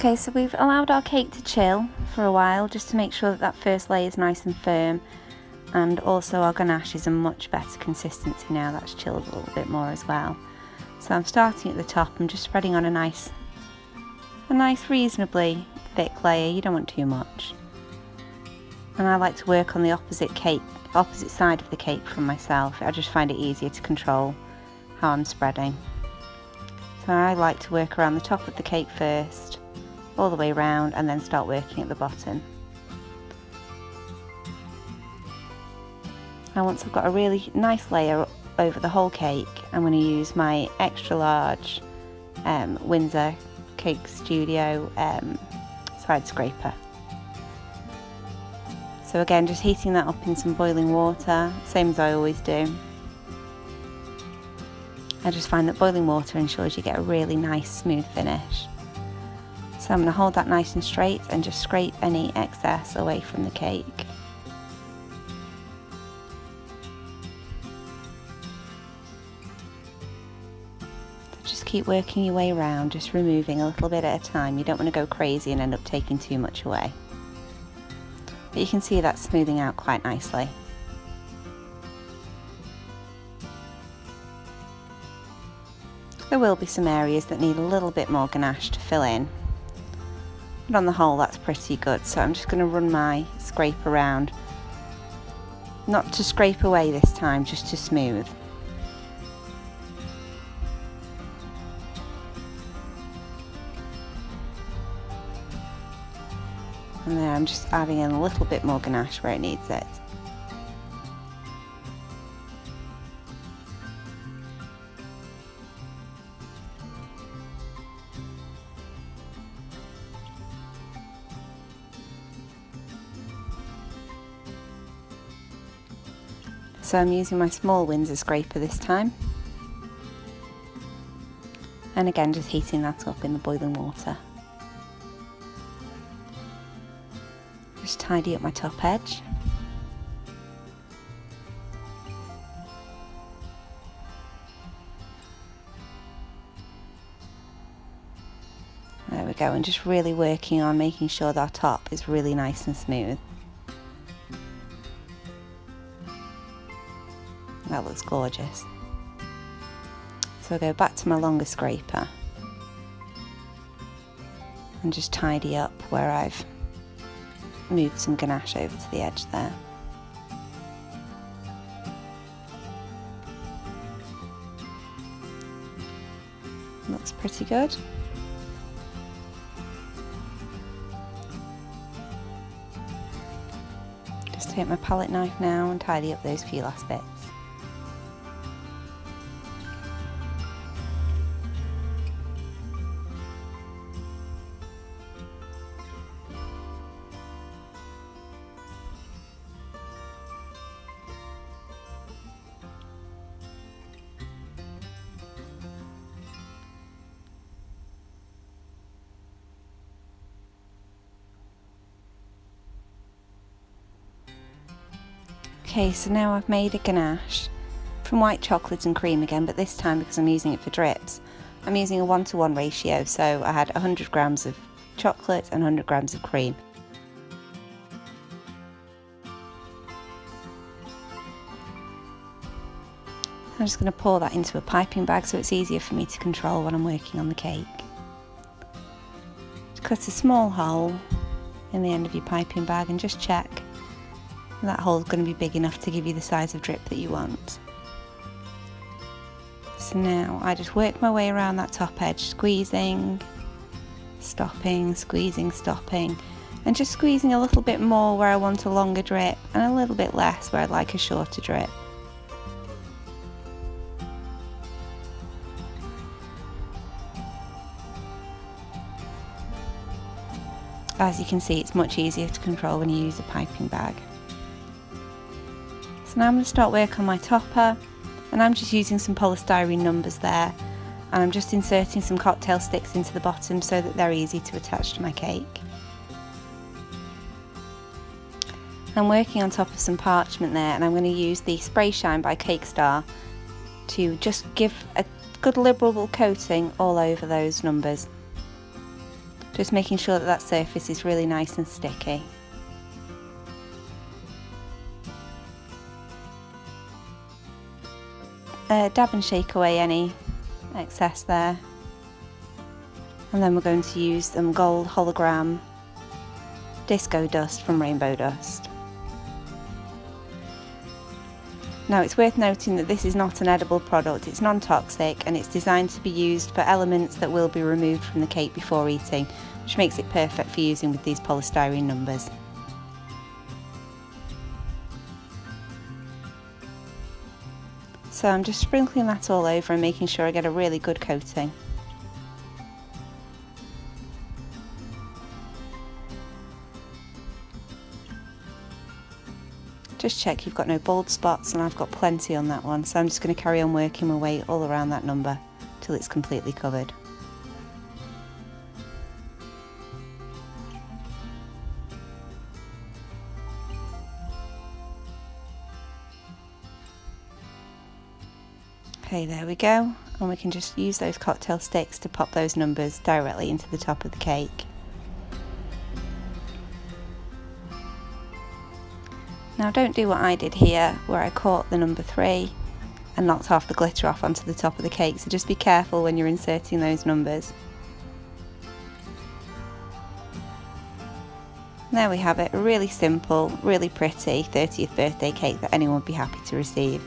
Okay, so we've allowed our cake to chill for a while just to make sure that that first layer is nice and firm, and also our ganache is a much better consistency now that's chilled a little bit more as well. So I'm starting at the top. I'm just spreading on a nice reasonably thick layer. You don't want too much. And I like to work on the opposite side of the cake from myself. I just find it easier to control how I'm spreading. So I like to work around the top of the cake first, all the way around, and then start working at the bottom. And once I've got a really nice layer over the whole cake, I'm going to use my extra large Windsor Cake Studio side scraper. So again, just heating that up in some boiling water, same as I always do. I just find that boiling water ensures you get a really nice smooth finish. So I'm going to hold that nice and straight and just scrape any excess away from the cake. So just keep working your way around, just removing a little bit at a time. You don't want to go crazy and end up taking too much away. But you can see that's smoothing out quite nicely. There will be some areas that need a little bit more ganache to fill in, but on the whole that's pretty good. So I'm just going to run my scrape around, not to scrape away this time, just to smooth. And there I'm just adding in a little bit more ganache where it needs it. So I'm using my small Windsor scraper this time. And again, just heating that up in the boiling water. Just tidy up my top edge. There we go, and just really working on making sure that our top is really nice and smooth. That looks gorgeous. So I'll go back to my longer scraper and just tidy up where I've moved some ganache over to the edge there. Looks pretty good. Just take my palette knife now and tidy up those few last bits. Okay, so now I've made a ganache from white chocolate and cream again, but this time, because I'm using it for drips, I'm using a 1:1 ratio, so I had 100 grams of chocolate and 100 grams of cream. I'm just going to pour that into a piping bag so it's easier for me to control when I'm working on the cake. Just cut a small hole in the end of your piping bag and just check that hole's going to be big enough to give you the size of drip that you want. So now I just work my way around that top edge, squeezing, stopping, squeezing, stopping, and just squeezing a little bit more where I want a longer drip and a little bit less where I'd like a shorter drip. As you can see, it's much easier to control when you use a piping bag. So now I'm going to start work on my topper, and I'm just using some polystyrene numbers there, and I'm just inserting some cocktail sticks into the bottom so that they're easy to attach to my cake. I'm working on top of some parchment there, and I'm going to use the Spray Shine by Cake Star to just give a good liberal coating all over those numbers. Just making sure that that surface is really nice and sticky. Dab and shake away any excess there. And then we're going to use some gold hologram disco dust from Rainbow Dust. Now it's worth noting that this is not an edible product, it's non-toxic and it's designed to be used for elements that will be removed from the cake before eating, which makes it perfect for using with these polystyrene numbers. So I'm just sprinkling that all over and making sure I get a really good coating. Just check you've got no bald spots, and I've got plenty on that one, so I'm just going to carry on working my way all around that number till it's completely covered. Okay, there we go, and we can just use those cocktail sticks to pop those numbers directly into the top of the cake. Now don't do what I did here, where I caught the number 3 and knocked half the glitter off onto the top of the cake, so just be careful when you're inserting those numbers. There we have it, a really simple, really pretty 30th birthday cake that anyone would be happy to receive.